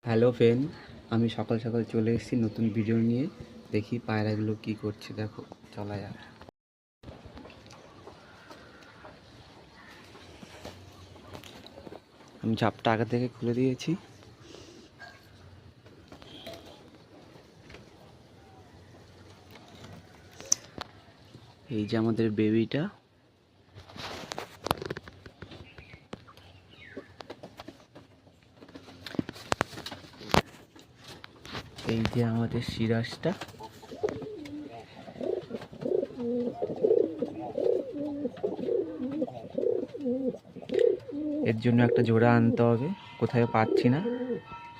Hello friend, আমি সকাল সকাল চলে এসেছি নতুন ভিডিও নিয়ে। দেখি পায়রাগুলো কি করছে। দেখো, চলা যাক। আমি ঝাপটা আগে থেকে খুলে দিয়েছি। এই যে আমাদের বেবিটা। এই যে আমাদের সিরাজটা। এর জন্য একটা জোড়া আনতে হবে, কোথায় পাচ্ছি না।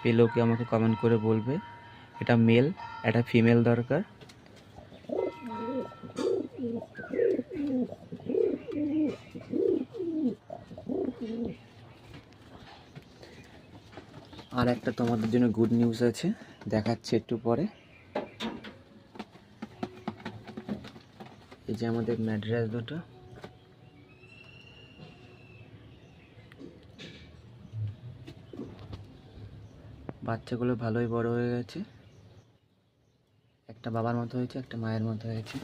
পেলেও কি আমাকে কমেন্ট করে বলবে। এটা মেল, একটা ফিমেল দরকার। আর একটা তোমাদের জন্য গুড নিউজ আছে, দেখাচ্ছি একটু পরে। এই যে আমাদের ম্যাড্রাস দুটো। বাচ্চাগুলো ভালোই বড় হয়ে গেছে। একটা বাবার মতো হয়েছে, একটা মায়ের মতো হয়েছে।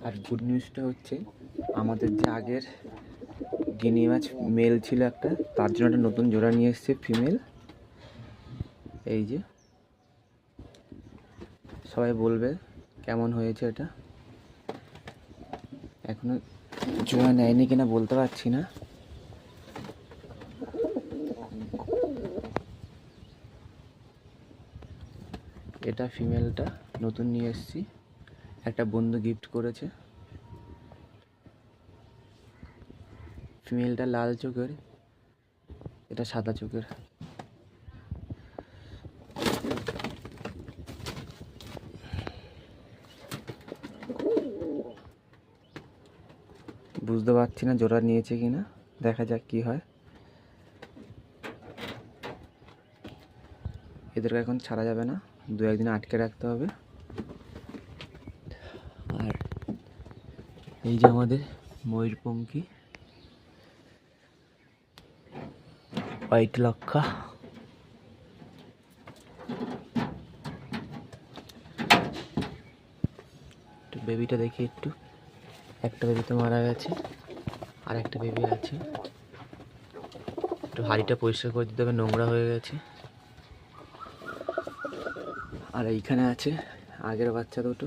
আর গুড নিউজটা হচ্ছে, আমাদের যে আগের গিনি মাছ মেল ছিল একটা, তার জন্য একটা নতুন জোড়া নিয়ে এসছে ফিমেল। এই যে, সবাই বলবে কেমন হয়েছে এটা। এখনো জোড়া নেয়নি কিনা বলতে পারছি না। এটা ফিমেলটা নতুন নিয়ে এসছি, একটা বন্ধু গিফট করেছে। ফিমেলটা লাল চোখের, এটা সাদা চোখের। বুঝতে পারছি না জোড়া নিয়েছে কিনা, দেখা যাক কি হয়। এদেরকে এখন ছাড়া যাবে না, দু একদিন আটকে রাখতে হবে। আর এই যে আমাদের ময়ূরপঙ্খী হোয়াইট লক্ষা। বেবিটা দেখি একটু। একটা বেবি তো মারা গেছে, আর একটা বেবি আছে। একটু হাঁড়িটা পরিষ্কার করে দিতে হবে, নোংরা হয়ে গেছে। আর এইখানে আছে আগের বাচ্চা দুটো।